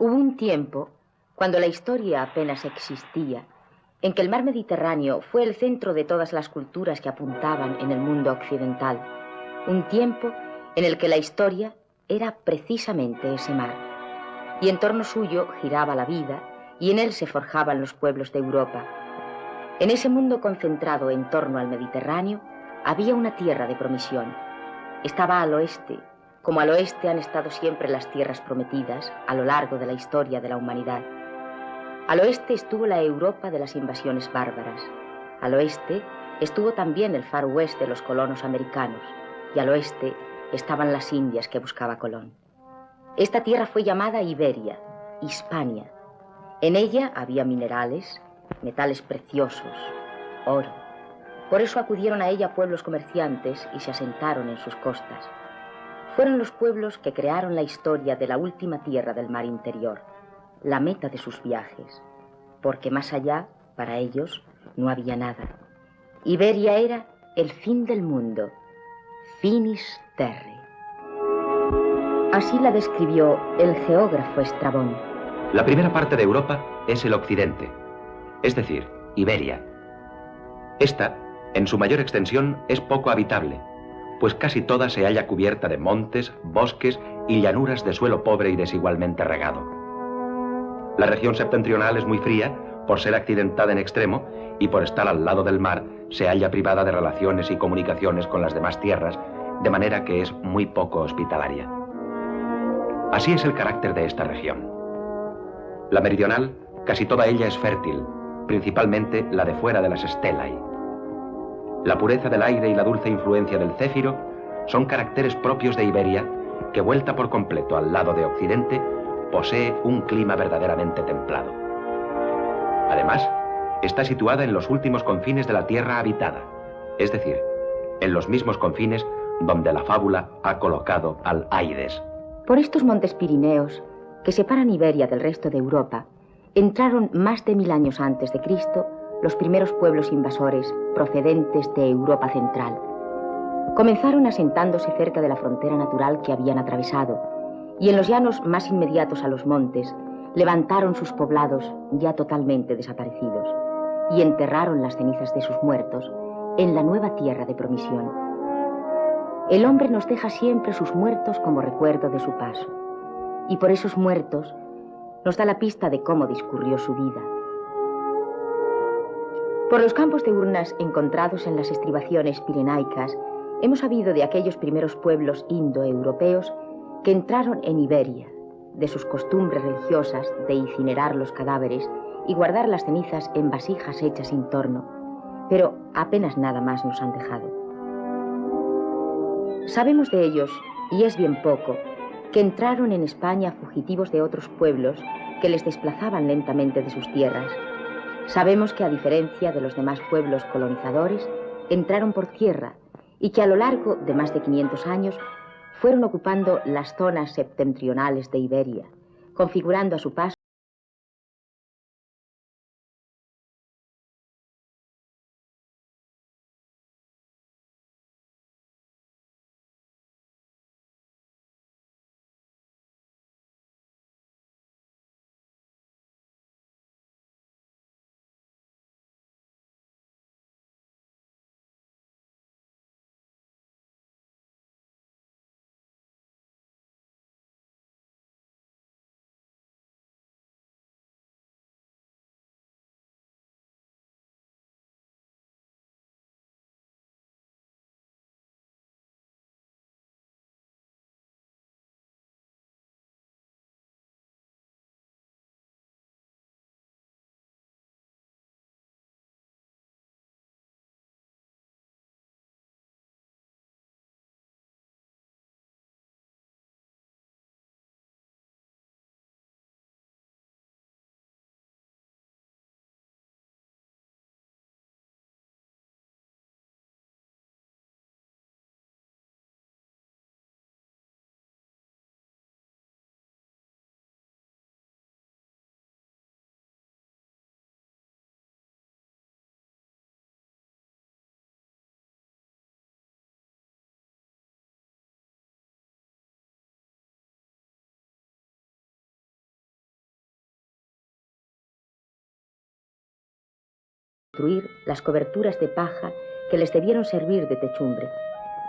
Hubo un tiempo, cuando la historia apenas existía, en que el mar Mediterráneo fue el centro de todas las culturas que apuntaban en el mundo occidental. Un tiempo en el que la historia era precisamente ese mar. Y en torno suyo giraba la vida, y en él se forjaban los pueblos de Europa. En ese mundo concentrado en torno al Mediterráneo, había una tierra de promisión. Estaba al oeste, como al oeste han estado siempre las tierras prometidas a lo largo de la historia de la humanidad. Al oeste estuvo la Europa de las invasiones bárbaras. Al oeste estuvo también el Far West de los colonos americanos. Y al oeste estaban las Indias que buscaba Colón. Esta tierra fue llamada Iberia, Hispania. En ella había minerales, metales preciosos, oro. Por eso acudieron a ella pueblos comerciantes y se asentaron en sus costas. Fueron los pueblos que crearon la historia de la última tierra del mar interior, la meta de sus viajes, porque más allá, para ellos, no había nada. Iberia era el fin del mundo, finis terrae. Así la describió el geógrafo Estrabón. La primera parte de Europa es el occidente, es decir, Iberia. Esta, en su mayor extensión, es poco habitable, pues casi toda se halla cubierta de montes, bosques y llanuras de suelo pobre y desigualmente regado. La región septentrional es muy fría por ser accidentada en extremo y por estar al lado del mar se halla privada de relaciones y comunicaciones con las demás tierras, de manera que es muy poco hospitalaria. Así es el carácter de esta región. La meridional, casi toda ella es fértil, principalmente la de fuera de las Stellae. La pureza del aire y la dulce influencia del céfiro son caracteres propios de Iberia, que vuelta por completo al lado de Occidente, posee un clima verdaderamente templado. Además, está situada en los últimos confines de la tierra habitada, es decir, en los mismos confines donde la fábula ha colocado al Aides. Por estos montes Pirineos, que separan Iberia del resto de Europa, entraron más de 1000 años antes de Cristo los primeros pueblos invasores procedentes de Europa central. Comenzaron asentándose cerca de la frontera natural que habían atravesado, y en los llanos más inmediatos a los montes levantaron sus poblados ya totalmente desaparecidos y enterraron las cenizas de sus muertos en la nueva tierra de promisión. El hombre nos deja siempre sus muertos como recuerdo de su paso, y por esos muertos nos da la pista de cómo discurrió su vida. Por los campos de urnas encontrados en las estribaciones pirenaicas, hemos sabido de aquellos primeros pueblos indoeuropeos que entraron en Iberia, de sus costumbres religiosas de incinerar los cadáveres y guardar las cenizas en vasijas hechas sin torno, pero apenas nada más nos han dejado. Sabemos de ellos, y es bien poco, que entraron en España fugitivos de otros pueblos que les desplazaban lentamente de sus tierras. Sabemos que, a diferencia de los demás pueblos colonizadores, entraron por tierra y que a lo largo de más de 500 años fueron ocupando las zonas septentrionales de Iberia, configurando a su paso construir las coberturas de paja que les debieron servir de techumbre.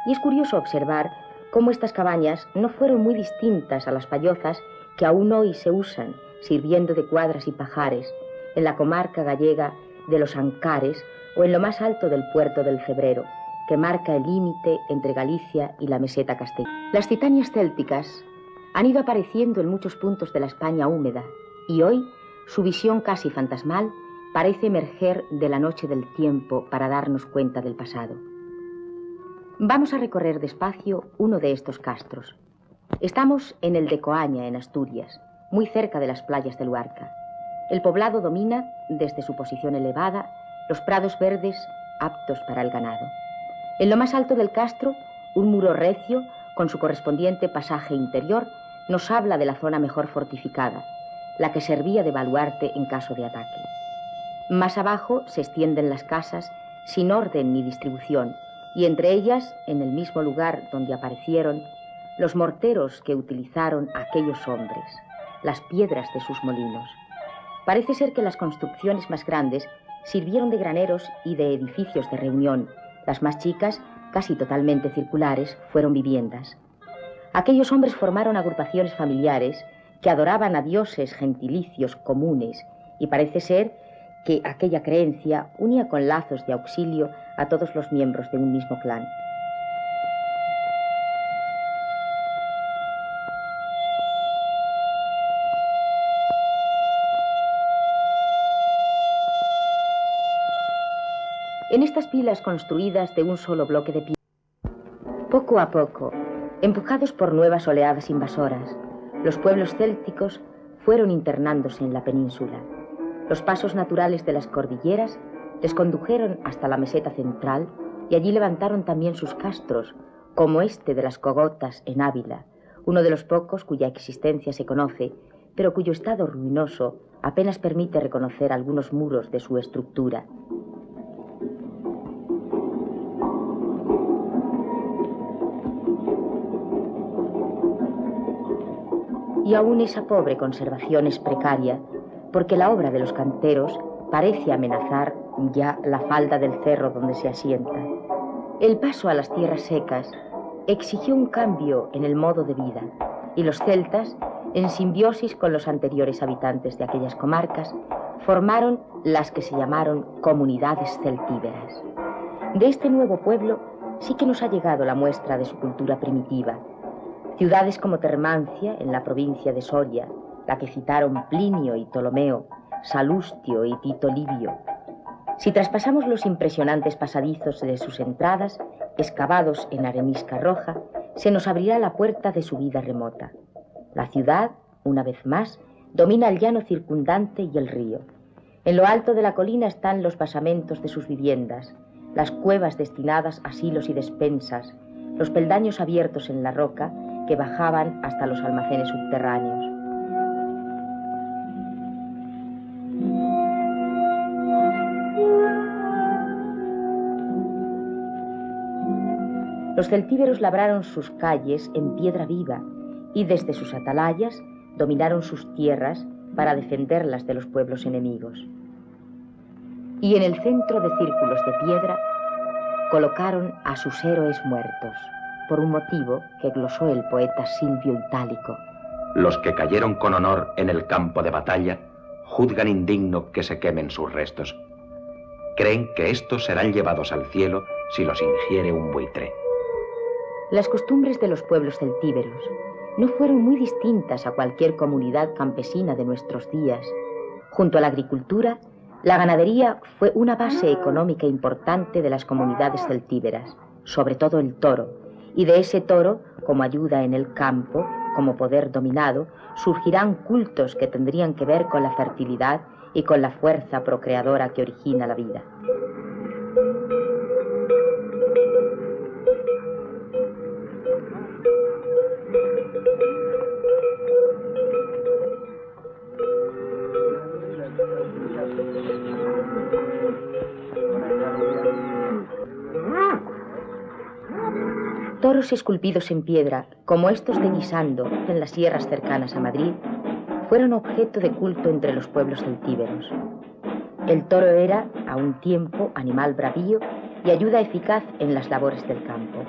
Y es curioso observar cómo estas cabañas no fueron muy distintas a las pallozas que aún hoy se usan, sirviendo de cuadras y pajares, en la comarca gallega de los Ancares o en lo más alto del puerto del Cebrero, que marca el límite entre Galicia y la meseta castellana. Las citanias célticas han ido apareciendo en muchos puntos de la España húmeda, y hoy su visión casi fantasmal parece emerger de la noche del tiempo para darnos cuenta del pasado. Vamos a recorrer despacio uno de estos castros. Estamos en el de Coaña, en Asturias, muy cerca de las playas de Luarca. El poblado domina, desde su posición elevada, los prados verdes aptos para el ganado. En lo más alto del castro, un muro recio, con su correspondiente pasaje interior, nos habla de la zona mejor fortificada, la que servía de baluarte en caso de ataque. Más abajo se extienden las casas sin orden ni distribución, y entre ellas, en el mismo lugar donde aparecieron, los morteros que utilizaron aquellos hombres, las piedras de sus molinos. Parece ser que las construcciones más grandes sirvieron de graneros y de edificios de reunión. Las más chicas, casi totalmente circulares, fueron viviendas. Aquellos hombres formaron agrupaciones familiares que adoraban a dioses gentilicios comunes, y parece ser que aquella creencia unía con lazos de auxilio a todos los miembros de un mismo clan. En estas pilas construidas de un solo bloque de piedra, poco a poco, empujados por nuevas oleadas invasoras, los pueblos célticos fueron internándose en la península. Los pasos naturales de las cordilleras les condujeron hasta la meseta central y allí levantaron también sus castros, como este de las Cogotas en Ávila, uno de los pocos cuya existencia se conoce, pero cuyo estado ruinoso apenas permite reconocer algunos muros de su estructura. Y aún esa pobre conservación es precaria, porque la obra de los canteros parece amenazar ya la falda del cerro donde se asienta. El paso a las tierras secas exigió un cambio en el modo de vida, y los celtas, en simbiosis con los anteriores habitantes de aquellas comarcas, formaron las que se llamaron comunidades celtíberas. De este nuevo pueblo sí que nos ha llegado la muestra de su cultura primitiva. Ciudades como Termancia, en la provincia de Soria, la que citaron Plinio y Ptolomeo, Salustio y Tito Livio. Si traspasamos los impresionantes pasadizos de sus entradas, excavados en arenisca roja, se nos abrirá la puerta de su vida remota. La ciudad, una vez más, domina el llano circundante y el río. En lo alto de la colina están los basamentos de sus viviendas, las cuevas destinadas a silos y despensas, los peldaños abiertos en la roca que bajaban hasta los almacenes subterráneos. Los celtíberos labraron sus calles en piedra viva y desde sus atalayas dominaron sus tierras para defenderlas de los pueblos enemigos. Y en el centro de círculos de piedra colocaron a sus héroes muertos, por un motivo que glosó el poeta Silvio Itálico. Los que cayeron con honor en el campo de batalla juzgan indigno que se quemen sus restos. Creen que estos serán llevados al cielo si los ingiere un buitre. Las costumbres de los pueblos celtíberos no fueron muy distintas a cualquier comunidad campesina de nuestros días. Junto a la agricultura, la ganadería fue una base económica importante de las comunidades celtíberas, sobre todo el toro, y de ese toro, como ayuda en el campo, como poder dominado, surgirán cultos que tendrían que ver con la fertilidad y con la fuerza procreadora que origina la vida. Toros esculpidos en piedra, como estos de Guisando, en las sierras cercanas a Madrid, fueron objeto de culto entre los pueblos celtíberos. El toro era, a un tiempo, animal bravío y ayuda eficaz en las labores del campo.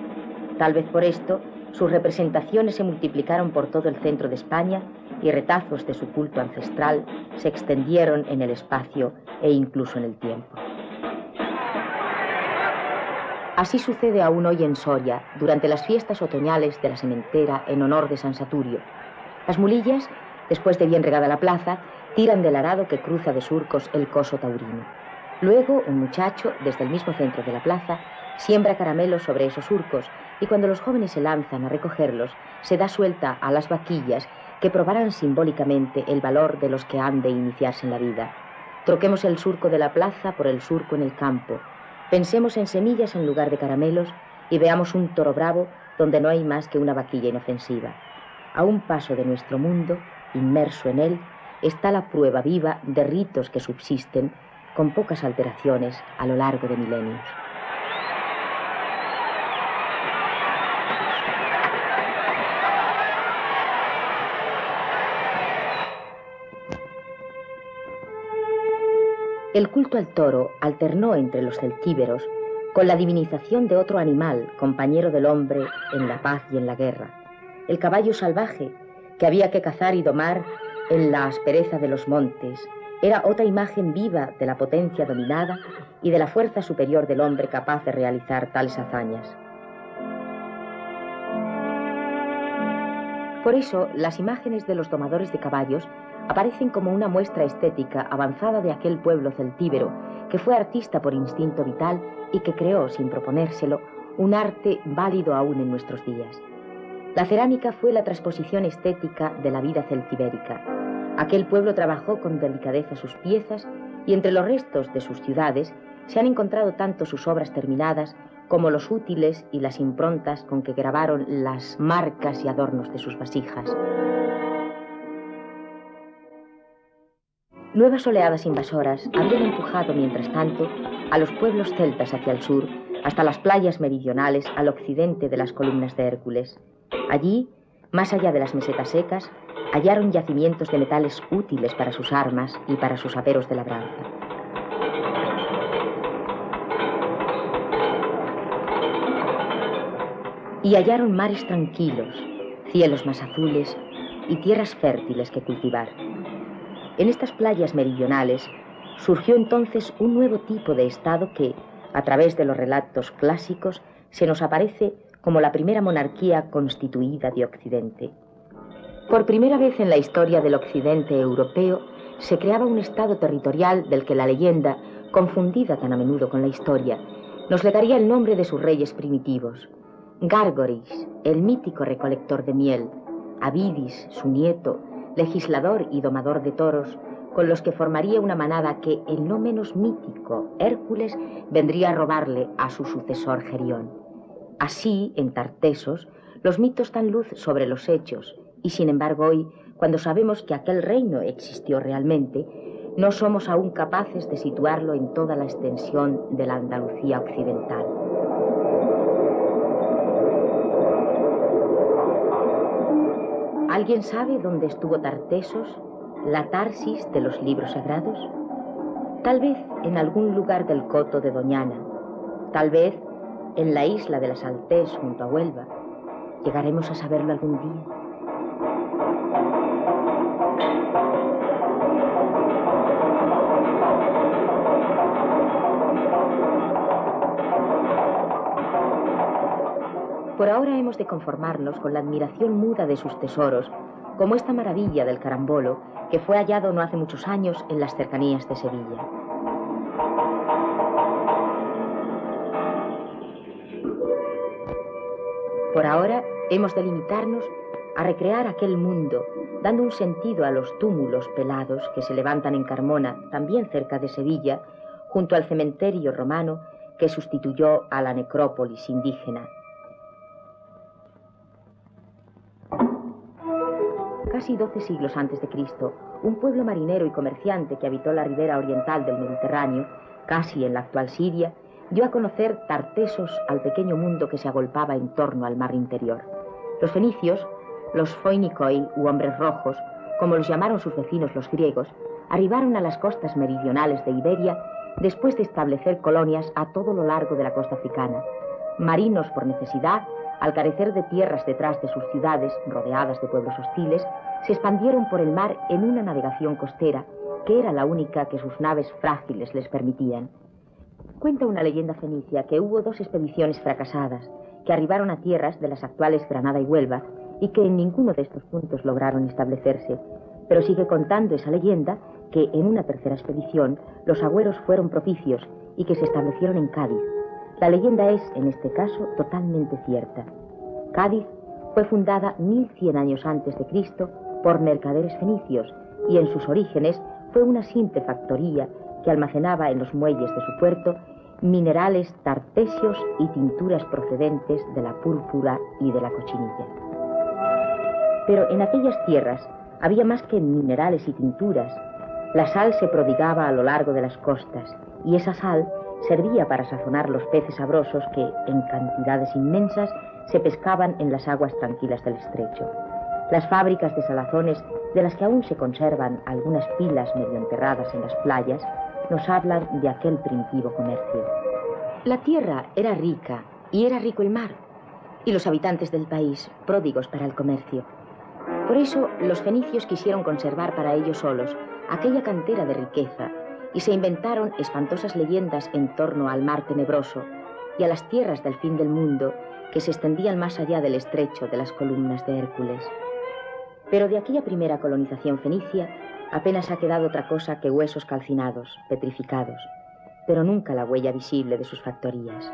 Tal vez por esto, sus representaciones se multiplicaron por todo el centro de España y retazos de su culto ancestral se extendieron en el espacio e incluso en el tiempo. Así sucede aún hoy en Soria, durante las fiestas otoñales de la sementera en honor de San Saturio. Las mulillas, después de bien regada la plaza, tiran del arado que cruza de surcos el coso taurino. Luego, un muchacho, desde el mismo centro de la plaza, siembra caramelos sobre esos surcos y cuando los jóvenes se lanzan a recogerlos, se da suelta a las vaquillas que probarán simbólicamente el valor de los que han de iniciarse en la vida. Troquemos el surco de la plaza por el surco en el campo. Pensemos en semillas en lugar de caramelos y veamos un toro bravo donde no hay más que una vaquilla inofensiva. A un paso de nuestro mundo, inmerso en él, está la prueba viva de ritos que subsisten con pocas alteraciones a lo largo de milenios. El culto al toro alternó entre los celtíberos con la divinización de otro animal, compañero del hombre en la paz y en la guerra, el caballo salvaje, que había que cazar y domar en la aspereza de los montes. Era otra imagen viva de la potencia dominada y de la fuerza superior del hombre capaz de realizar tales hazañas. Por eso, las imágenes de los domadores de caballos aparecen como una muestra estética avanzada de aquel pueblo celtíbero que fue artista por instinto vital y que creó, sin proponérselo, un arte válido aún en nuestros días. La cerámica fue la transposición estética de la vida celtibérica. Aquel pueblo trabajó con delicadeza sus piezas y entre los restos de sus ciudades se han encontrado tanto sus obras terminadas como los útiles y las improntas con que grabaron las marcas y adornos de sus vasijas. Nuevas oleadas invasoras habían empujado, mientras tanto, a los pueblos celtas hacia el sur, hasta las playas meridionales al occidente de las columnas de Hércules. Allí, más allá de las mesetas secas, hallaron yacimientos de metales útiles para sus armas y para sus aperos de labranza. Y hallaron mares tranquilos, cielos más azules y tierras fértiles que cultivar. En estas playas meridionales surgió entonces un nuevo tipo de estado que, a través de los relatos clásicos, se nos aparece como la primera monarquía constituida de Occidente. Por primera vez en la historia del Occidente europeo se creaba un estado territorial del que la leyenda, confundida tan a menudo con la historia, nos legaría el nombre de sus reyes primitivos. Gárgoris, el mítico recolector de miel, Avidis, su nieto, legislador y domador de toros, con los que formaría una manada que el no menos mítico Hércules vendría a robarle a su sucesor Gerión. Así, en Tartesos, los mitos dan luz sobre los hechos, y sin embargo hoy, cuando sabemos que aquel reino existió realmente, no somos aún capaces de situarlo en toda la extensión de la Andalucía occidental. ¿Alguien sabe dónde estuvo Tartesos, la Tarsis de los libros sagrados? Tal vez en algún lugar del coto de Doñana, tal vez en la isla de la Saltés junto a Huelva. ¿Llegaremos a saberlo algún día? Por ahora hemos de conformarnos con la admiración muda de sus tesoros, como esta maravilla del carambolo que fue hallado no hace muchos años en las cercanías de Sevilla. Por ahora hemos de limitarnos a recrear aquel mundo, dando un sentido a los túmulos pelados que se levantan en Carmona, también cerca de Sevilla, junto al cementerio romano que sustituyó a la necrópolis indígena. Casi 12 siglos antes de Cristo, un pueblo marinero y comerciante que habitó la ribera oriental del Mediterráneo, casi en la actual Siria, dio a conocer Tartesos al pequeño mundo que se agolpaba en torno al mar interior. Los fenicios, los foinikoi u hombres rojos, como los llamaron sus vecinos los griegos, arribaron a las costas meridionales de Iberia después de establecer colonias a todo lo largo de la costa africana. Marinos por necesidad, al carecer de tierras detrás de sus ciudades, rodeadas de pueblos hostiles, se expandieron por el mar en una navegación costera, que era la única que sus naves frágiles les permitían. Cuenta una leyenda fenicia que hubo 2 expediciones fracasadas, que arribaron a tierras de las actuales Granada y Huelva, y que en ninguno de estos puntos lograron establecerse. Pero sigue contando esa leyenda que en una tercera expedición los agüeros fueron propicios y que se establecieron en Cádiz. La leyenda es, en este caso, totalmente cierta. Cádiz fue fundada 1100 años antes de Cristo por mercaderes fenicios y en sus orígenes fue una simple factoría que almacenaba en los muelles de su puerto minerales tartesios y tinturas procedentes de la púrpura y de la cochinilla. Pero en aquellas tierras había más que minerales y tinturas. La sal se prodigaba a lo largo de las costas y esa sal servía para sazonar los peces sabrosos que, en cantidades inmensas, se pescaban en las aguas tranquilas del estrecho. Las fábricas de salazones, de las que aún se conservan algunas pilas medio enterradas en las playas, nos hablan de aquel primitivo comercio. La tierra era rica y era rico el mar, y los habitantes del país pródigos para el comercio. Por eso los fenicios quisieron conservar para ellos solos aquella cantera de riqueza y se inventaron espantosas leyendas en torno al mar tenebroso y a las tierras del fin del mundo que se extendían más allá del estrecho de las columnas de Hércules. Pero de aquella primera colonización fenicia apenas ha quedado otra cosa que huesos calcinados, petrificados, pero nunca la huella visible de sus factorías.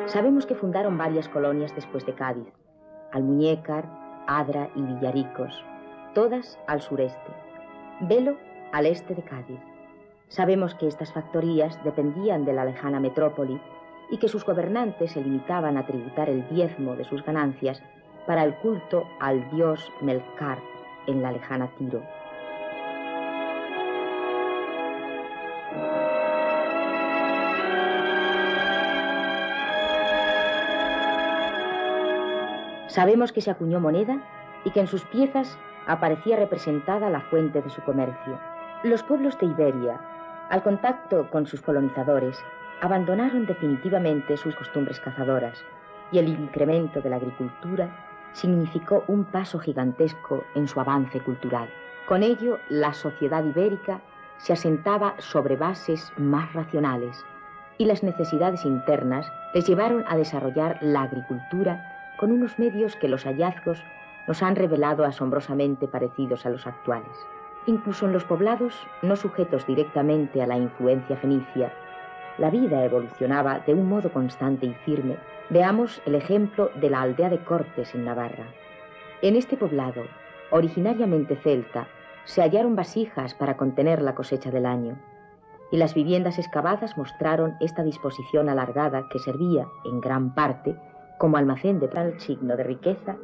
Sabemos que fundaron varias colonias después de Cádiz: Almuñécar, Adra y Villaricos, todas al sureste, Velo al este de Cádiz. Sabemos que estas factorías dependían de la lejana metrópoli y que sus gobernantes se limitaban a tributar el diezmo de sus ganancias para el culto al dios Melcar en la lejana Tiro. Sabemos que se acuñó moneda y que en sus piezas aparecía representada la fuente de su comercio. Los pueblos de Iberia, al contacto con sus colonizadores, abandonaron definitivamente sus costumbres cazadoras y el incremento de la agricultura significó un paso gigantesco en su avance cultural. Con ello, la sociedad ibérica se asentaba sobre bases más racionales y las necesidades internas les llevaron a desarrollar la agricultura con unos medios que los hallazgos nos han revelado asombrosamente parecidos a los actuales. Incluso en los poblados, no sujetos directamente a la influencia fenicia, la vida evolucionaba de un modo constante y firme. Veamos el ejemplo de la aldea de Cortes en Navarra. En este poblado, originariamente celta, se hallaron vasijas para contener la cosecha del año, y las viviendas excavadas mostraron esta disposición alargada que servía, en gran parte, como almacén de tal signo de riqueza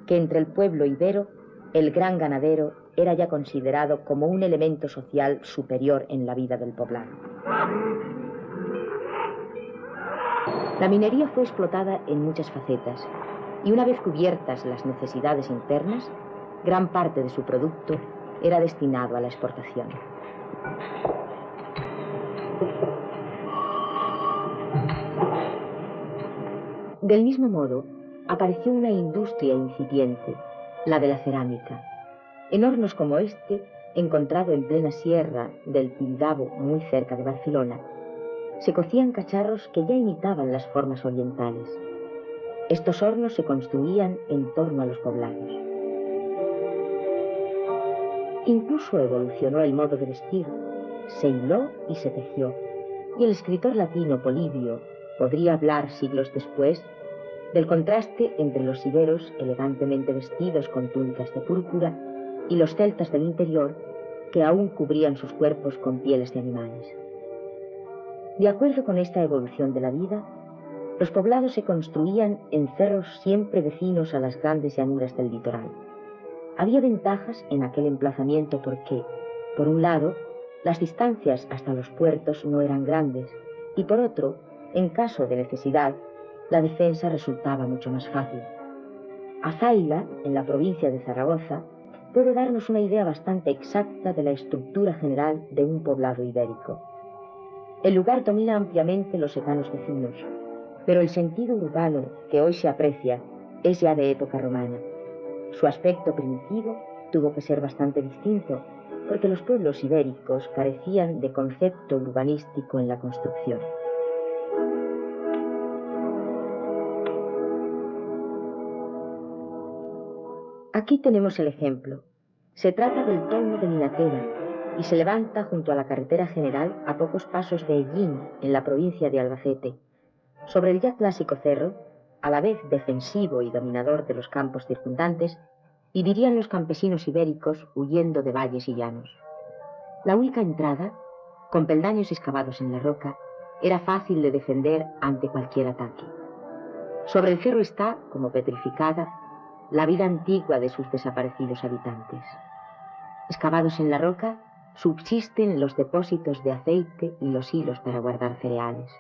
que entre el pueblo ibero el gran ganadero era ya considerado como un elemento social superior en la vida del poblado. La minería fue explotada en muchas facetas y una vez cubiertas las necesidades internas, gran parte de su producto era destinado a la exportación. Del mismo modo, apareció una industria incipiente, la de la cerámica. En hornos como este, encontrado en plena sierra del Tibidabo, muy cerca de Barcelona, se cocían cacharros que ya imitaban las formas orientales. Estos hornos se construían en torno a los poblados. Incluso evolucionó el modo de vestir, se hiló y se tejió, y el escritor latino Polibio podría hablar siglos después del contraste entre los iberos elegantemente vestidos con túnicas de púrpura y los celtas del interior que aún cubrían sus cuerpos con pieles de animales. De acuerdo con esta evolución de la vida, los poblados se construían en cerros siempre vecinos a las grandes llanuras del litoral. Había ventajas en aquel emplazamiento porque, por un lado, las distancias hasta los puertos no eran grandes y por otro, En caso de necesidad, la defensa resultaba mucho más fácil. Azayla, en la provincia de Zaragoza, puede darnos una idea bastante exacta de la estructura general de un poblado ibérico. El lugar domina ampliamente los secanos vecinos, pero el sentido urbano que hoy se aprecia es ya de época romana. Su aspecto primitivo tuvo que ser bastante distinto, porque los pueblos ibéricos carecían de concepto urbanístico en la construcción. Aquí tenemos el ejemplo. Se trata del Tolmo de Minatera y se levanta junto a la carretera general a pocos pasos de Ellín, en la provincia de Albacete. Sobre el ya clásico cerro, a la vez defensivo y dominador de los campos circundantes, vivirían los campesinos ibéricos huyendo de valles y llanos. La única entrada, con peldaños excavados en la roca, era fácil de defender ante cualquier ataque. Sobre el cerro está, como petrificada, la vida antigua de sus desaparecidos habitantes. Excavados en la roca, subsisten los depósitos de aceite y los hilos para guardar cereales.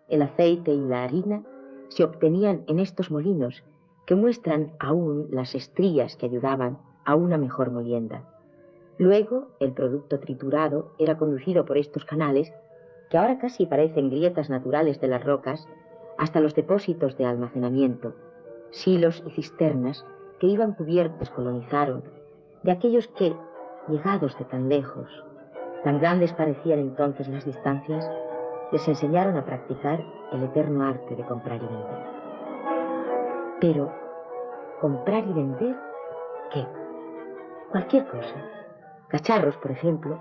El aceite y la harina se obtenían en estos molinos, que muestran aún las estrías que ayudaban a una mejor molienda. Luego, el producto triturado era conducido por estos canales, que ahora casi parecen grietas naturales de las rocas, hasta los depósitos de almacenamiento, silos y cisternas que iban cubiertos colonizaron, de aquellos que, llegados de tan lejos, tan grandes parecían entonces las distancias, les enseñaron a practicar el eterno arte de comprar y vender. Pero, ¿comprar y vender qué? Cualquier cosa. Cacharros, por ejemplo,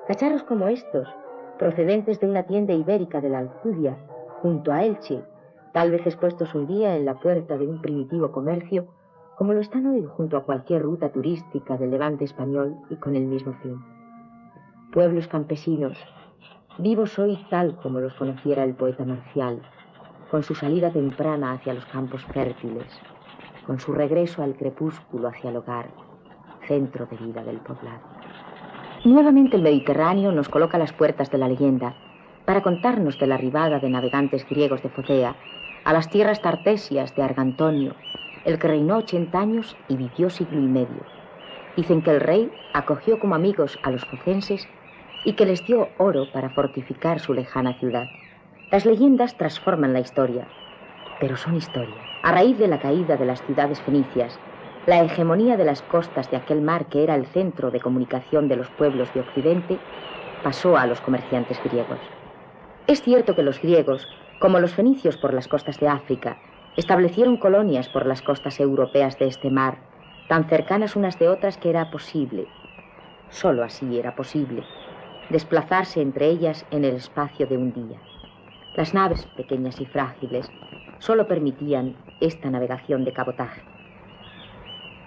cacharros como estos, procedentes de una tienda ibérica de la Alcudia, junto a Elche, tal vez expuestos un día en la puerta de un primitivo comercio, como lo están hoy junto a cualquier ruta turística del levante español y con el mismo fin. Pueblos campesinos, vivos hoy tal como los conociera el poeta Marcial, con su salida temprana hacia los campos fértiles, con su regreso al crepúsculo hacia el hogar, centro de vida del poblado. Nuevamente el Mediterráneo nos coloca a las puertas de la leyenda para contarnos de la arribada de navegantes griegos de Focea a las tierras tartesias de Argantonio, el que reinó 80 años y vivió siglo y medio. Dicen que el rey acogió como amigos a los focenses y que les dio oro para fortificar su lejana ciudad. Las leyendas transforman la historia, pero son historia. A raíz de la caída de las ciudades fenicias, la hegemonía de las costas de aquel mar que era el centro de comunicación de los pueblos de Occidente pasó a los comerciantes griegos. Es cierto que los griegos, como los fenicios por las costas de África, establecieron colonias por las costas europeas de este mar, tan cercanas unas de otras que era posible, solo así era posible, desplazarse entre ellas en el espacio de un día. Las naves, pequeñas y frágiles, solo permitían esta navegación de cabotaje.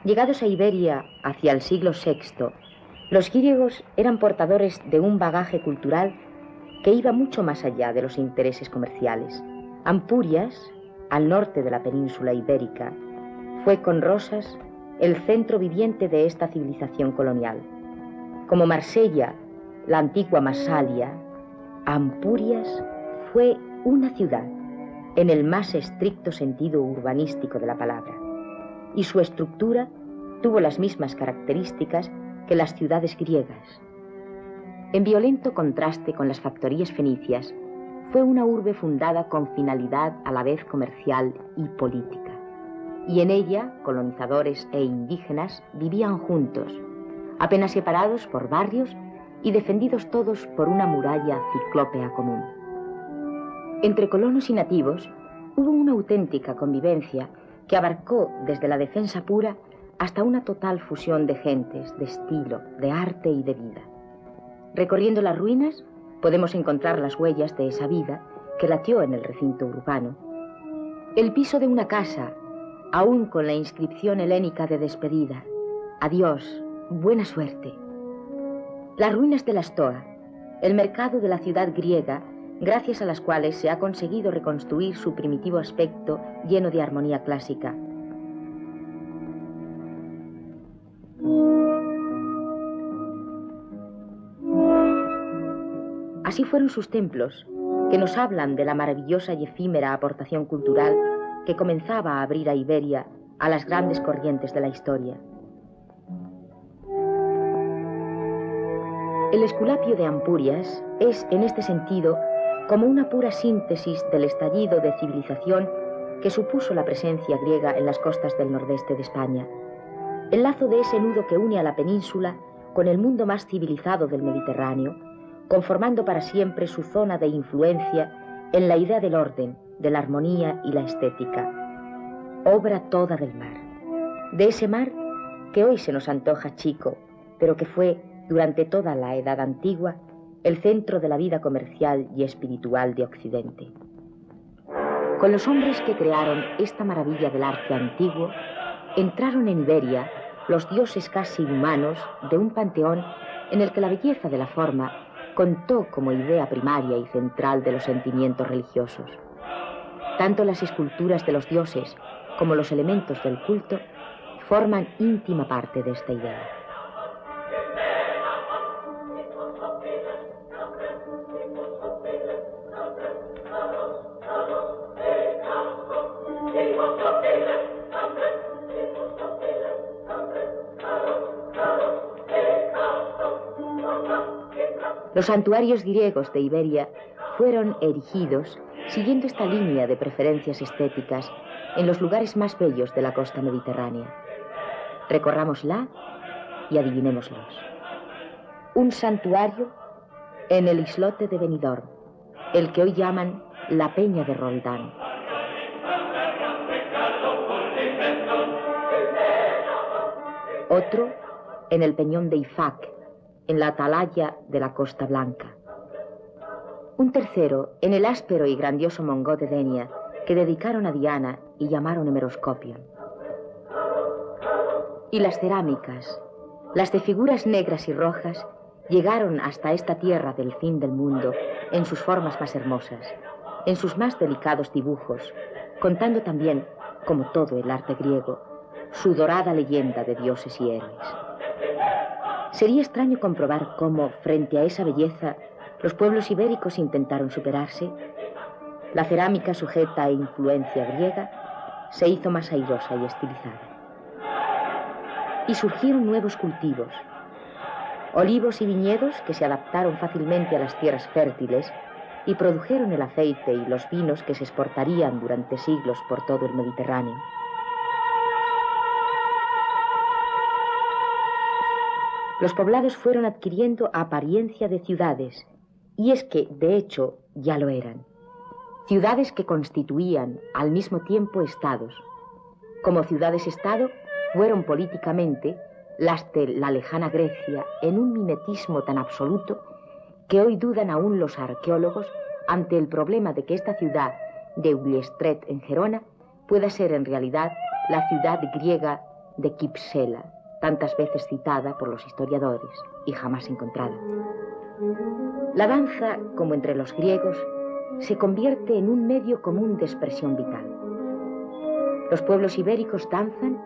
Llegados a Iberia hacia el siglo VI, los griegos eran portadores de un bagaje cultural que iba mucho más allá de los intereses comerciales. Ampurias, al norte de la península ibérica, fue con Rosas el centro viviente de esta civilización colonial. Como Marsella, la antigua Masalia, Ampurias fue una ciudad en el más estricto sentido urbanístico de la palabra, y su estructura tuvo las mismas características que las ciudades griegas. En violento contraste con las factorías fenicias, fue una urbe fundada con finalidad a la vez comercial y política, y en ella colonizadores e indígenas vivían juntos, apenas separados por barrios y defendidos todos por una muralla ciclópea común. Entre colonos y nativos hubo una auténtica convivencia que abarcó desde la defensa pura hasta una total fusión de gentes, de estilo, de arte y de vida. Recorriendo las ruinas podemos encontrar las huellas de esa vida que latió en el recinto urbano. El piso de una casa, aún con la inscripción helénica de despedida, adiós, buena suerte. Las ruinas de la Stoa, el mercado de la ciudad griega, gracias a las cuales se ha conseguido reconstruir su primitivo aspecto lleno de armonía clásica. Así fueron sus templos, que nos hablan de la maravillosa y efímera aportación cultural que comenzaba a abrir a Iberia a las grandes corrientes de la historia. El Esculapio de Ampurias es, en este sentido, como una pura síntesis del estallido de civilización que supuso la presencia griega en las costas del nordeste de España. El lazo de ese nudo que une a la península con el mundo más civilizado del Mediterráneo, conformando para siempre su zona de influencia en la idea del orden, de la armonía y la estética. Obra toda del mar. De ese mar que hoy se nos antoja chico, pero que fue, durante toda la Edad Antigua, el centro de la vida comercial y espiritual de Occidente. Con los hombres que crearon esta maravilla del arte antiguo, entraron en Iberia los dioses casi humanos de un panteón en el que la belleza de la forma contó como idea primaria y central de los sentimientos religiosos. Tanto las esculturas de los dioses como los elementos del culto forman íntima parte de esta idea. Los santuarios griegos de Iberia fueron erigidos siguiendo esta línea de preferencias estéticas en los lugares más bellos de la costa mediterránea. Recorrámosla y adivinémoslos. Un santuario en el islote de Benidorm, el que hoy llaman la Peña de Roldán. Otro en el peñón de Ifac, en la atalaya de la Costa Blanca. Un tercero en el áspero y grandioso Mongó de Denia, que dedicaron a Diana y llamaron Hemeroscopion. Y las cerámicas, las de figuras negras y rojas, llegaron hasta esta tierra del fin del mundo en sus formas más hermosas, en sus más delicados dibujos, contando también, como todo el arte griego, su dorada leyenda de dioses y héroes. Sería extraño comprobar cómo, frente a esa belleza, los pueblos ibéricos intentaron superarse. La cerámica sujeta a influencia griega se hizo más airosa y estilizada. Y surgieron nuevos cultivos, olivos y viñedos que se adaptaron fácilmente a las tierras fértiles y produjeron el aceite y los vinos que se exportarían durante siglos por todo el Mediterráneo. Los poblados fueron adquiriendo apariencia de ciudades, y es que, de hecho, ya lo eran. Ciudades que constituían, al mismo tiempo, estados. Como ciudades-estado, fueron políticamente las de la lejana Grecia en un mimetismo tan absoluto que hoy dudan aún los arqueólogos ante el problema de que esta ciudad de Ullestret en Gerona pueda ser en realidad la ciudad griega de Kypsela, tantas veces citada por los historiadores y jamás encontrada. La danza, como entre los griegos, se convierte en un medio común de expresión vital. Los pueblos ibéricos danzan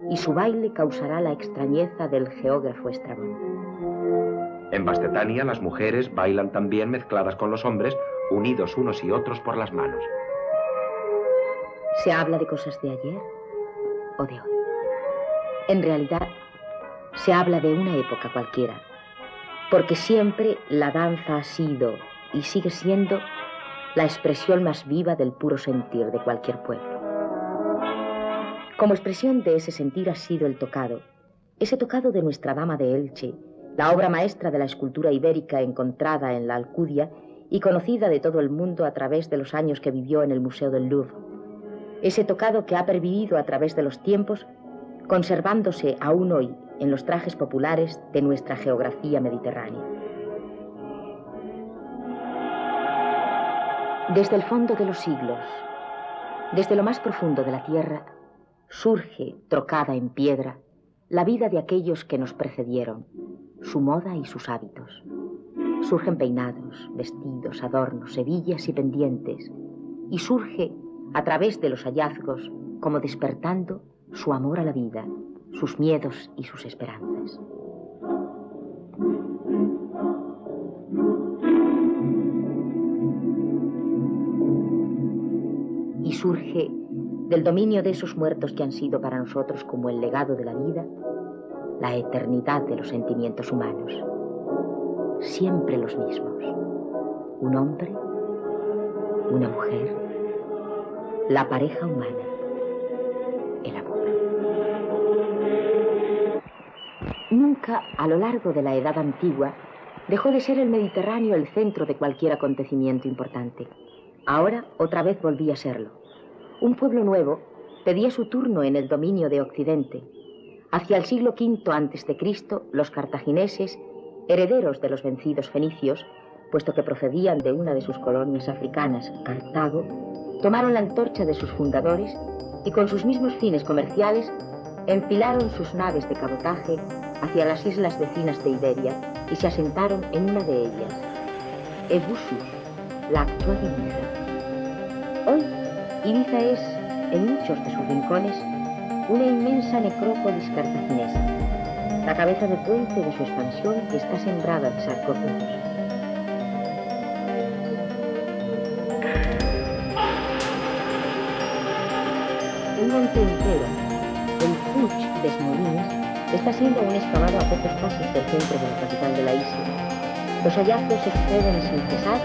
y su baile causará la extrañeza del geógrafo Estrabón. En Bastetania las mujeres bailan también mezcladas con los hombres, unidos unos y otros por las manos. ¿Se habla de cosas de ayer o de hoy? En realidad, se habla de una época cualquiera, porque siempre la danza ha sido y sigue siendo la expresión más viva del puro sentir de cualquier pueblo. Como expresión de ese sentir ha sido el tocado, ese tocado de Nuestra Dama de Elche, la obra maestra de la escultura ibérica encontrada en la Alcudia y conocida de todo el mundo a través de los años que vivió en el Museo del Louvre. Ese tocado que ha pervivido a través de los tiempos, conservándose aún hoy en los trajes populares de nuestra geografía mediterránea. Desde el fondo de los siglos, desde lo más profundo de la tierra, surge, trocada en piedra, la vida de aquellos que nos precedieron, su moda y sus hábitos. Surgen peinados, vestidos, adornos, hebillas y pendientes, y surge, a través de los hallazgos, como despertando su amor a la vida, sus miedos y sus esperanzas. surge del dominio de esos muertos que han sido para nosotros como el legado de la vida, la eternidad de los sentimientos humanos. Siempre los mismos. Un hombre, una mujer, la pareja humana, el amor. Nunca, a lo largo de la Edad Antigua, dejó de ser el Mediterráneo el centro de cualquier acontecimiento importante. Ahora, otra vez volvía a serlo. Un pueblo nuevo pedía su turno en el dominio de Occidente. Hacia el siglo V a.C., los cartagineses, herederos de los vencidos fenicios, puesto que procedían de una de sus colonias africanas, Cartago, tomaron la antorcha de sus fundadores y con sus mismos fines comerciales enfilaron sus naves de cabotaje hacia las islas vecinas de Iberia y se asentaron en una de ellas, Ebusus, la actual Ibiza. Hoy, Ibiza es, en muchos de sus rincones, una inmensa necrópolis cartaginesa, la cabeza de puente de su expansión que está sembrada de sarcófagos. Un monte entero, el Puig de Smolines, está siendo aún excavado a pocos pasos del centro de la capital de la isla. Los hallazgos se suceden sin cesar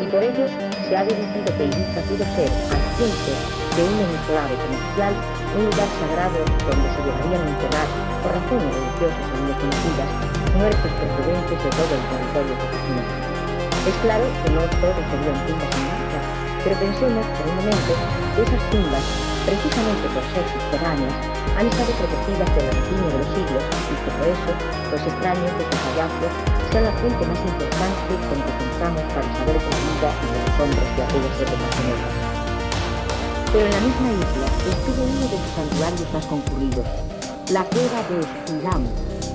y por ellos se ha deducido que Ibiza pudo ser, al tiempo de un enclave comercial, un lugar sagrado donde se llevarían a enterrar, por razones religiosas aún desconocidas, muertos procedentes de todo el territorio cartaginés. Es claro que no todos serían tumbas en Ibiza, pero pensemos por un momento que esas tumbas, precisamente por ser subterráneas, han estado protegidas del arrecinio de los siglos y que por eso no es extraño que sus hallazgos sean la fuente más importante con que contamos para saber de la vida y de los hombres de aquellas épocas funestas. Pero en la misma isla estuvo uno de sus santuarios más concurridos, la cueva de Esquilam,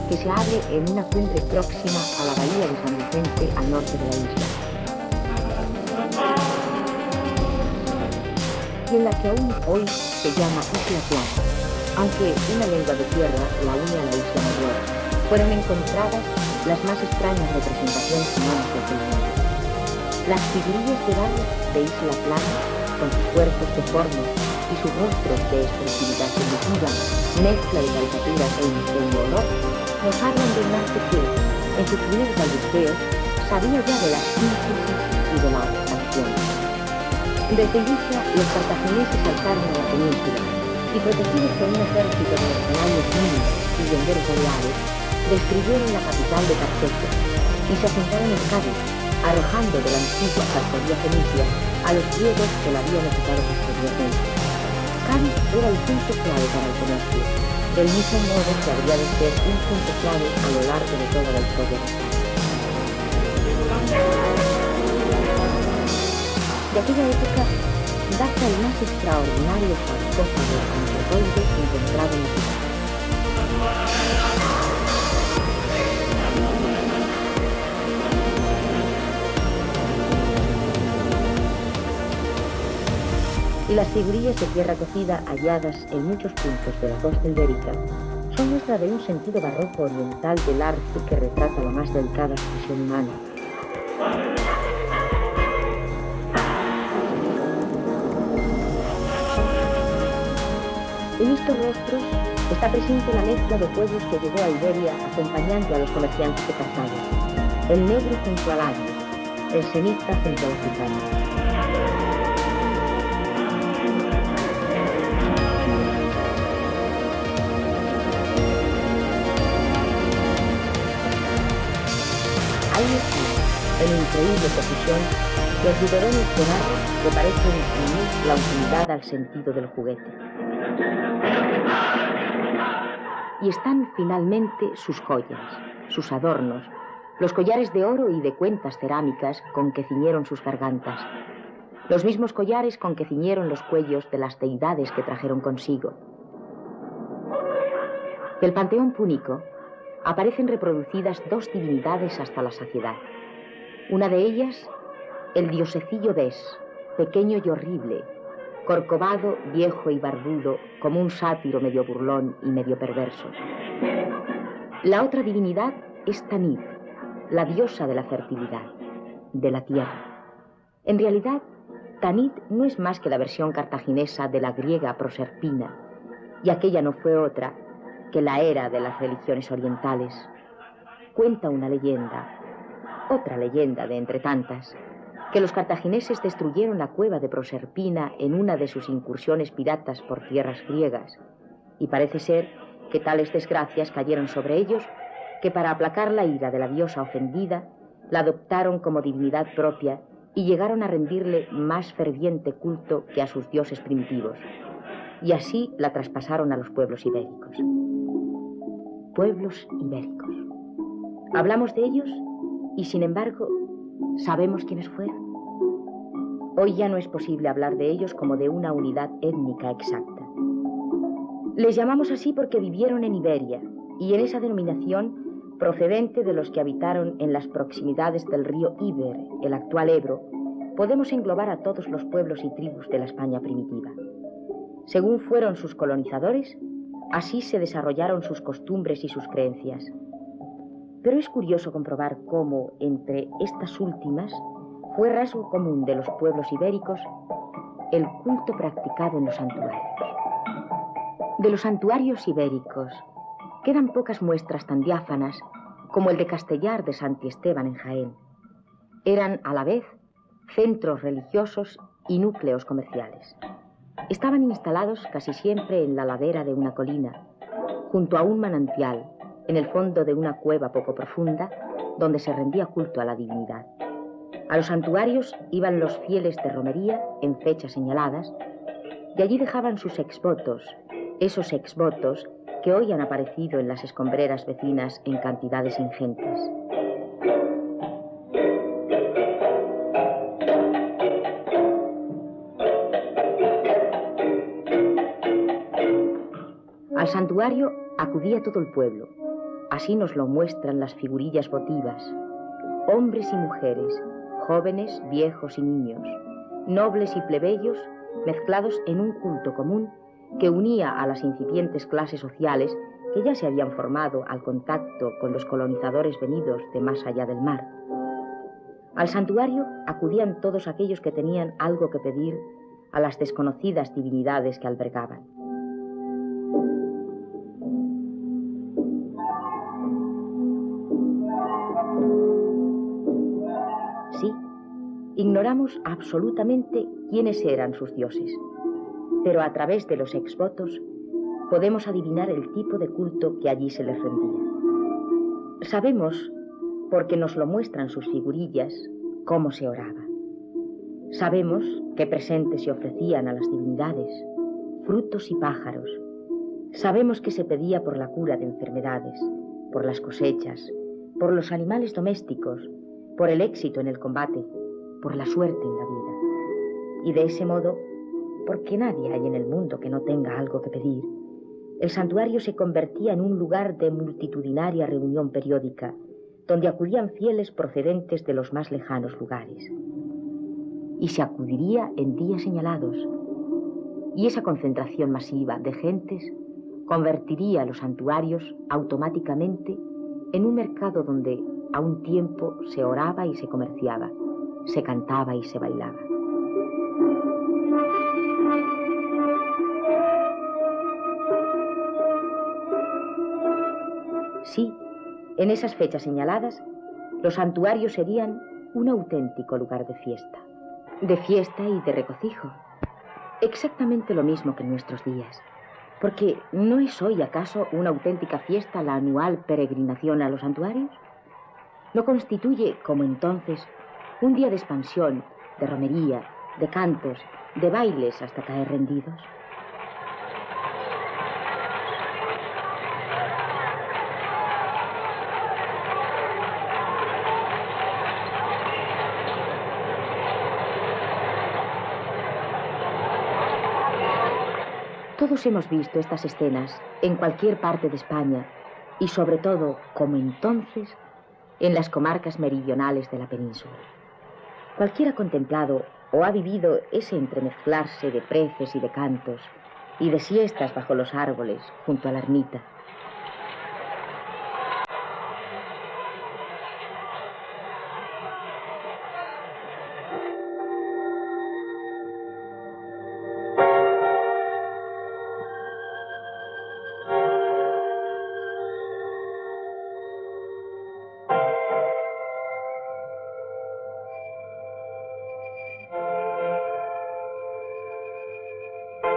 que se abre en una cumbre próxima a la bahía de San Vicente al norte de la isla, y en la que aún hoy se llama Isla Plana, aunque una lengua de tierra la une a la isla mayor. Fueron encontradas las más extrañas representaciones humanas del mundo. Las figurillas de barro de Isla Plana, con sus cuerpos deformes y sus rostros de expresividad primitiva, mezcla de caricaturas e ingenio honor, nos hablan de un arte que, en sus primeros balbuceos, sabía ya de la síntesis y de la abstracción. Desde Ibiza, los cartagineses saltaron a la península y, protegidos por un ejército de mercenarios minos y venderos aliados, destruyeron la capital de Tarteso y se asentaron en Cádiz, arrojando de la antigua factoría fenicia a los griegos que la habían ocupado posteriormente. Cádiz era el punto clave para el comercio, del mismo modo que habría de ser un punto clave a lo largo de toda la historia de España. De aquella época data el más extraordinario sarcófago antropoide encontrado en Ibiza. Y las figurillas de tierra cocida halladas en muchos puntos de la costa ibérica son muestra de un sentido barroco oriental del arte que retrata la más delicada expresión humana. En estos rostros está presente la mezcla de pueblos que llegó a Iberia acompañando a los comerciantes de Cartago. El negro junto al ario, el semita junto al africano. Ahí está, en increíble profusión, los biberones de barro que parecen imprimir la utilidad al sentido del juguete. Y están finalmente sus joyas, sus adornos, los collares de oro y de cuentas cerámicas con que ciñeron sus gargantas, los mismos collares con que ciñeron los cuellos de las deidades que trajeron consigo. Del panteón púnico aparecen reproducidas dos divinidades hasta la saciedad. Una de ellas, el diosecillo Bes, pequeño y horrible, corcovado, viejo y barbudo, como un sátiro medio burlón y medio perverso. La otra divinidad es Tanit, la diosa de la fertilidad, de la tierra. En realidad, Tanit no es más que la versión cartaginesa de la griega Proserpina, y aquella no fue otra que la era de las religiones orientales. Cuenta una leyenda, otra leyenda de entre tantas, que los cartagineses destruyeron la cueva de Proserpina en una de sus incursiones piratas por tierras griegas, y parece ser que tales desgracias cayeron sobre ellos que para aplacar la ira de la diosa ofendida, la adoptaron como divinidad propia y llegaron a rendirle más ferviente culto que a sus dioses primitivos, y así la traspasaron a los pueblos ibéricos. Pueblos ibéricos. Hablamos de ellos y, sin embargo, ¿sabemos quiénes fueron? Hoy ya no es posible hablar de ellos como de una unidad étnica exacta. Les llamamos así porque vivieron en Iberia, y en esa denominación, procedente de los que habitaron en las proximidades del río Iber, el actual Ebro, podemos englobar a todos los pueblos y tribus de la España primitiva. Según fueron sus colonizadores, así se desarrollaron sus costumbres y sus creencias. Pero es curioso comprobar cómo, entre estas últimas, fue rasgo común de los pueblos ibéricos el culto practicado en los santuarios. De los santuarios ibéricos quedan pocas muestras tan diáfanas como el de Castellar de Santi Esteban en Jaén. Eran a la vez centros religiosos y núcleos comerciales. Estaban instalados casi siempre en la ladera de una colina, junto a un manantial, en el fondo de una cueva poco profunda, donde se rendía culto a la divinidad. A los santuarios iban los fieles de romería en fechas señaladas, y allí dejaban sus exvotos, esos exvotos que hoy han aparecido en las escombreras vecinas en cantidades ingentes. Al santuario acudía todo el pueblo. Así nos lo muestran las figurillas votivas. Hombres y mujeres, jóvenes, viejos y niños, nobles y plebeyos, mezclados en un culto común que unía a las incipientes clases sociales que ya se habían formado al contacto con los colonizadores venidos de más allá del mar. Al santuario acudían todos aquellos que tenían algo que pedir a las desconocidas divinidades que albergaban. Sí, ignoramos absolutamente quiénes eran sus dioses, pero a través de los exvotos podemos adivinar el tipo de culto que allí se les rendía. Sabemos, porque nos lo muestran sus figurillas, cómo se oraba. Sabemos qué presentes se ofrecían a las divinidades, frutos y pájaros. Sabemos que se pedía por la cura de enfermedades, por las cosechas, por los animales domésticos, por el éxito en el combate, por la suerte en la vida. Y de ese modo, porque nadie hay en el mundo que no tenga algo que pedir, el santuario se convertía en un lugar de multitudinaria reunión periódica, donde acudían fieles procedentes de los más lejanos lugares. Y se acudiría en días señalados, y esa concentración masiva de gentes convertiría los santuarios automáticamente en un mercado donde a un tiempo se oraba y se comerciaba, se cantaba y se bailaba. Sí, en esas fechas señaladas, los santuarios serían un auténtico lugar de fiesta y de regocijo. Exactamente lo mismo que en nuestros días, porque ¿no es hoy acaso una auténtica fiesta la anual peregrinación a los santuarios? ¿No constituye, como entonces, un día de expansión, de romería, de cantos, de bailes hasta caer rendidos? Todos hemos visto estas escenas en cualquier parte de España y sobre todo, como entonces, en las comarcas meridionales de la península. Cualquiera ha contemplado o ha vivido ese entremezclarse de preces y de cantos y de siestas bajo los árboles junto a la ermita.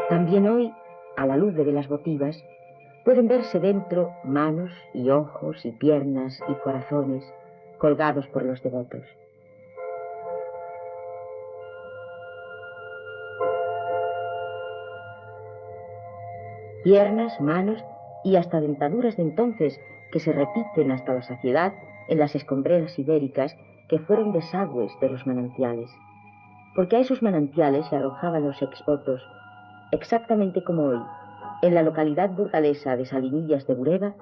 También hoy, a la luz de velas votivas, pueden verse dentro manos y ojos y piernas y corazones colgados por los devotos. Piernas, manos y hasta dentaduras de entonces que se repiten hasta la saciedad en las escombreras ibéricas que fueron desagües de los manantiales. Porque a esos manantiales se arrojaban los exvotos, exactamente como hoy, en la localidad burgalesa de Salinillas de Bureba,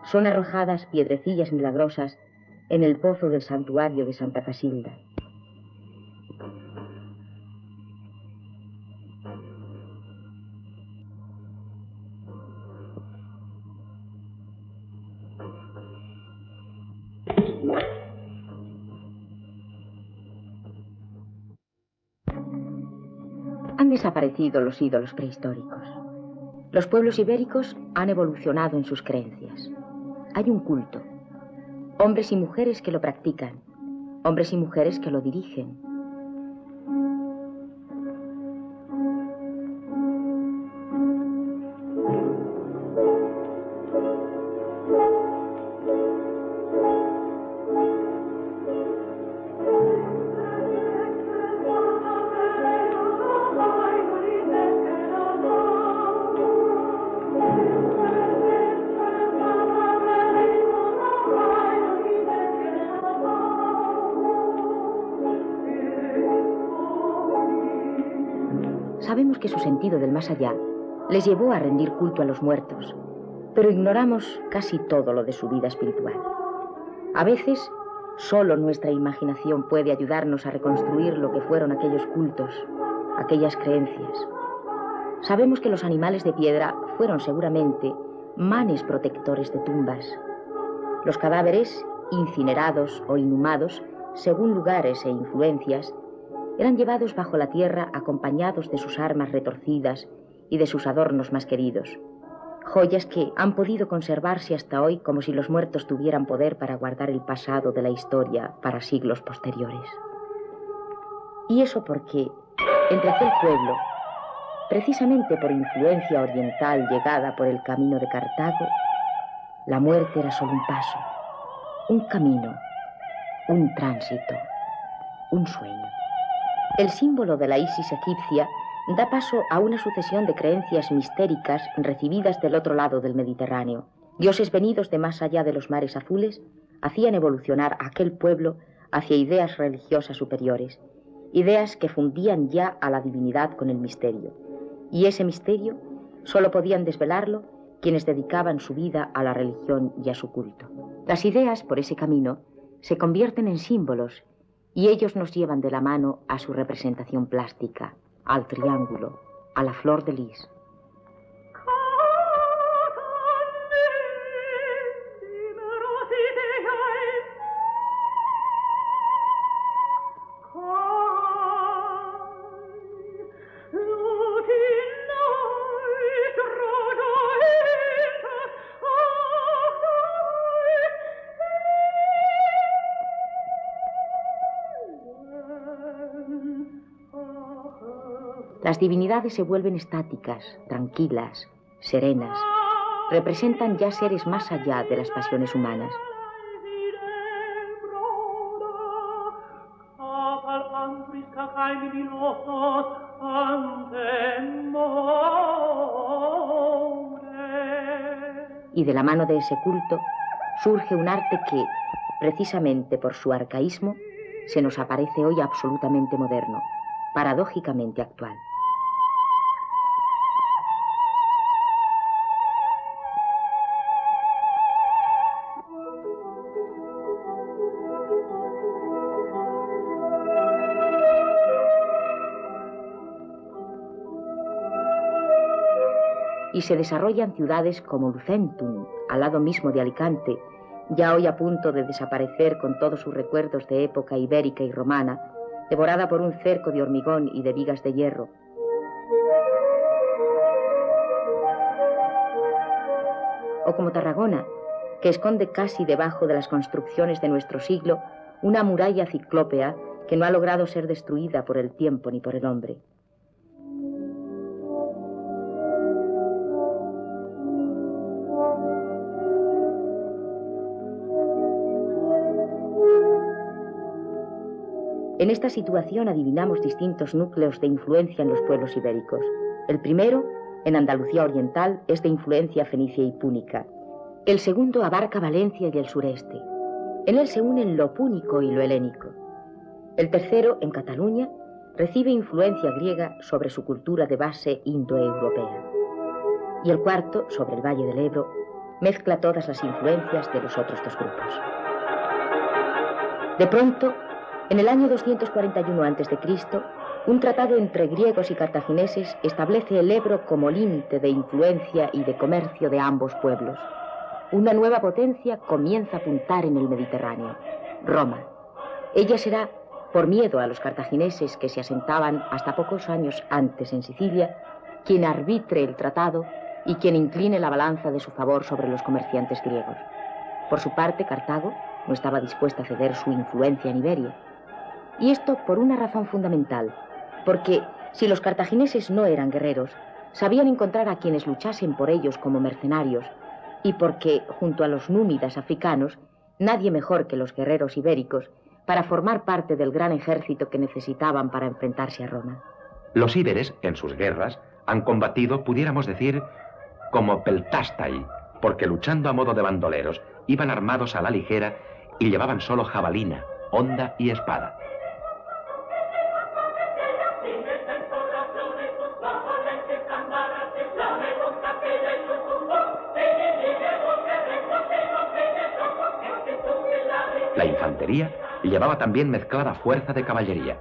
son arrojadas piedrecillas milagrosas en el pozo del santuario de Santa Casilda. Han desaparecido los ídolos prehistóricos. Los pueblos ibéricos han evolucionado en sus creencias. Hay un culto. Hombres y mujeres que lo practican. Hombres y mujeres que lo dirigen. Sabemos que su sentido del más allá les llevó a rendir culto a los muertos, pero ignoramos casi todo lo de su vida espiritual. A veces, solo nuestra imaginación puede ayudarnos a reconstruir lo que fueron aquellos cultos, aquellas creencias. Sabemos que los animales de piedra fueron seguramente manes protectores de tumbas. Los cadáveres, incinerados o inhumados, según lugares e influencias, eran llevados bajo la tierra acompañados de sus armas retorcidas y de sus adornos más queridos. Joyas que han podido conservarse hasta hoy como si los muertos tuvieran poder para guardar el pasado de la historia para siglos posteriores. Y eso porque, entre aquel pueblo, precisamente por influencia oriental llegada por el camino de Cartago, la muerte era solo un paso, un camino, un tránsito, un sueño. El símbolo de la Isis egipcia da paso a una sucesión de creencias mistéricas recibidas del otro lado del Mediterráneo. Dioses venidos de más allá de los mares azules hacían evolucionar a aquel pueblo hacia ideas religiosas superiores, ideas que fundían ya a la divinidad con el misterio. Y ese misterio solo podían desvelarlo quienes dedicaban su vida a la religión y a su culto. Las ideas, por ese camino, se convierten en símbolos y ellos nos llevan de la mano a su representación plástica, al triángulo, a la flor de lis. Las divinidades se vuelven estáticas, tranquilas, serenas. Representan ya seres más allá de las pasiones humanas. Y de la mano de ese culto surge un arte que, precisamente por su arcaísmo, se nos aparece hoy absolutamente moderno, paradójicamente actual. Y se desarrollan ciudades como Lucentum, al lado mismo de Alicante, ya hoy a punto de desaparecer con todos sus recuerdos de época ibérica y romana, devorada por un cerco de hormigón y de vigas de hierro. O como Tarragona, que esconde casi debajo de las construcciones de nuestro siglo una muralla ciclópea que no ha logrado ser destruida por el tiempo ni por el hombre. En esta situación adivinamos distintos núcleos de influencia en los pueblos ibéricos. El primero, en Andalucía Oriental, es de influencia fenicia y púnica. El segundo abarca Valencia y el sureste. En él se unen lo púnico y lo helénico. El tercero, en Cataluña, recibe influencia griega sobre su cultura de base indoeuropea. Y el cuarto, sobre el Valle del Ebro, mezcla todas las influencias de los otros dos grupos. De pronto, en el año 241 a.C., un tratado entre griegos y cartagineses establece el Ebro como límite de influencia y de comercio de ambos pueblos. Una nueva potencia comienza a apuntar en el Mediterráneo, Roma. Ella será, por miedo a los cartagineses que se asentaban hasta pocos años antes en Sicilia, quien arbitre el tratado y quien incline la balanza de su favor sobre los comerciantes griegos. Por su parte, Cartago no estaba dispuesta a ceder su influencia en Iberia. Y esto por una razón fundamental, porque si los cartagineses no eran guerreros, sabían encontrar a quienes luchasen por ellos como mercenarios, y porque, junto a los númidas africanos, nadie mejor que los guerreros ibéricos para formar parte del gran ejército que necesitaban para enfrentarse a Roma. Los íberes, en sus guerras, han combatido, pudiéramos decir, como peltastai, porque luchando a modo de bandoleros, iban armados a la ligera y llevaban solo jabalina, honda y espada. La infantería llevaba también mezclada fuerza de caballería.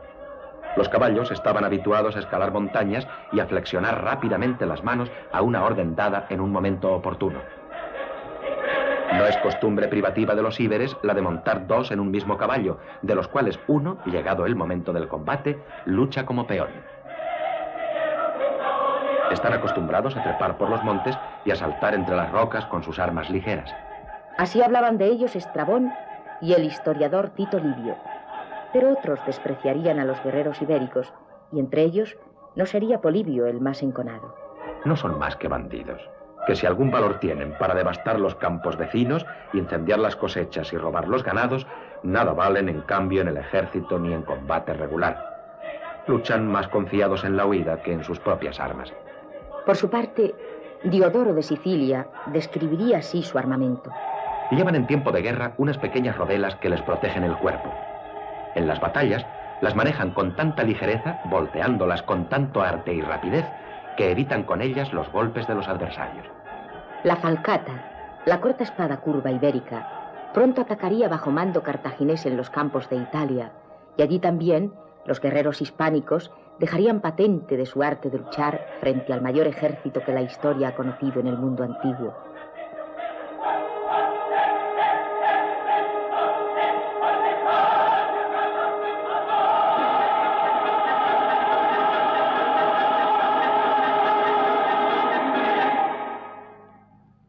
Los caballos estaban habituados a escalar montañas y a flexionar rápidamente las manos a una orden dada en un momento oportuno. No es costumbre privativa de los íberes la de montar dos en un mismo caballo, de los cuales uno, llegado el momento del combate, lucha como peón. Están acostumbrados a trepar por los montes y a saltar entre las rocas con sus armas ligeras. Así hablaban de ellos Estrabón y el historiador Tito Livio. Pero otros despreciarían a los guerreros ibéricos, y entre ellos no sería Polibio el más enconado. No son más que bandidos, que si algún valor tienen para devastar los campos vecinos, incendiar las cosechas y robar los ganados, nada valen en cambio en el ejército ni en combate regular. Luchan más confiados en la huida que en sus propias armas. Por su parte, Diodoro de Sicilia describiría así su armamento. Llevan en tiempo de guerra unas pequeñas rodelas que les protegen el cuerpo. En las batallas las manejan con tanta ligereza, volteándolas con tanto arte y rapidez, que evitan con ellas los golpes de los adversarios. La falcata, la corta espada curva ibérica, pronto atacaría bajo mando cartaginés en los campos de Italia, y allí también los guerreros hispánicos dejarían patente de su arte de luchar frente al mayor ejército que la historia ha conocido en el mundo antiguo.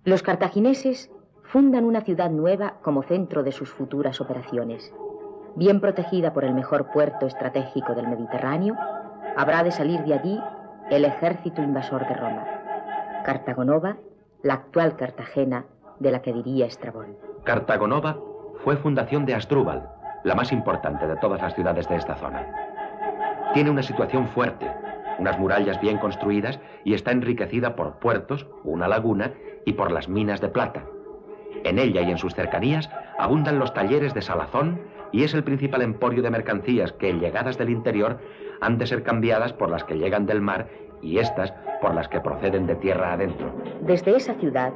Los cartagineses fundan una ciudad nueva como centro de sus futuras operaciones. Bien protegida por el mejor puerto estratégico del Mediterráneo, habrá de salir de allí el ejército invasor de Roma. Cartagonova, la actual Cartagena, de la que diría Estrabón. Cartagonova fue fundación de Asdrúbal, la más importante de todas las ciudades de esta zona. Tiene una situación fuerte, unas murallas bien construidas y está enriquecida por puertos, una laguna y por las minas de plata. En ella y en sus cercanías abundan los talleres de salazón y es el principal emporio de mercancías que, llegadas del interior, han de ser cambiadas por las que llegan del mar y estas por las que proceden de tierra adentro. Desde esa ciudad,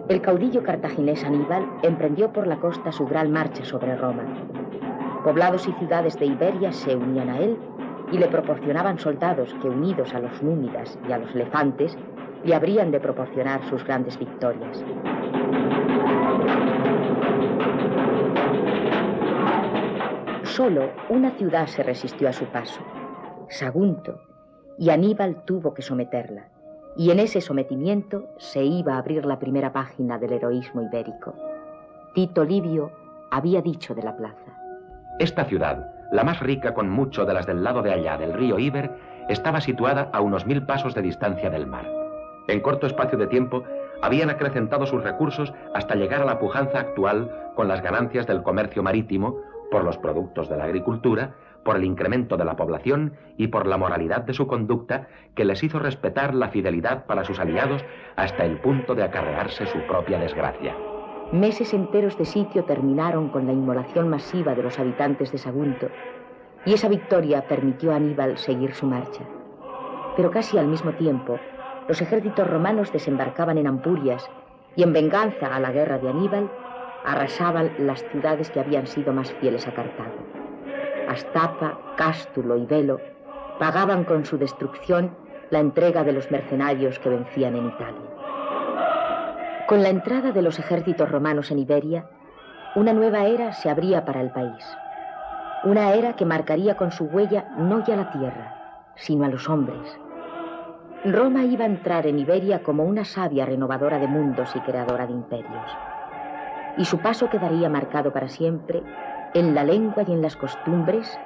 el caudillo cartaginés Aníbal emprendió por la costa su gran marcha sobre Roma. Poblados y ciudades de Iberia se unían a él y le proporcionaban soldados que, unidos a los númidas y a los lefantes, le habrían de proporcionar sus grandes victorias. Solo una ciudad se resistió a su paso, Sagunto, y Aníbal tuvo que someterla, y en ese sometimiento se iba a abrir la primera página del heroísmo ibérico. Tito Livio había dicho de la plaza: esta ciudad, la más rica con mucho de las del lado de allá del río Iber, estaba situada a unos 1000 pasos de distancia del mar. En corto espacio de tiempo habían acrecentado sus recursos hasta llegar a la pujanza actual con las ganancias del comercio marítimo, por los productos de la agricultura, por el incremento de la población y por la moralidad de su conducta que les hizo respetar la fidelidad para sus aliados hasta el punto de acarrearse su propia desgracia. Meses enteros de sitio terminaron con la inmolación masiva de los habitantes de Sagunto, y esa victoria permitió a Aníbal seguir su marcha. Pero casi al mismo tiempo, los ejércitos romanos desembarcaban en Ampurias y, en venganza a la guerra de Aníbal, arrasaban las ciudades que habían sido más fieles a Cartago. Astapa, Cástulo y Velo pagaban con su destrucción la entrega de los mercenarios que vencían en Italia. Con la entrada de los ejércitos romanos en Iberia, una nueva era se abría para el país. Una era que marcaría con su huella no ya la tierra, sino a los hombres. Roma iba a entrar en Iberia como una sabia renovadora de mundos y creadora de imperios. Y su paso quedaría marcado para siempre en la lengua y en las costumbres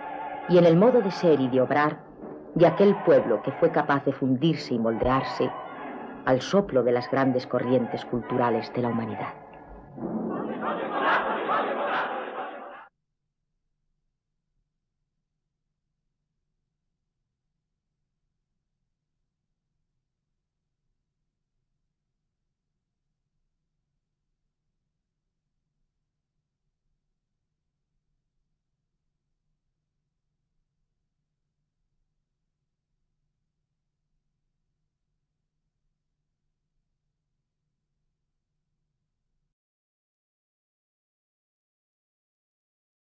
y en el modo de ser y de obrar de aquel pueblo que fue capaz de fundirse y moldearse al soplo de las grandes corrientes culturales de la humanidad.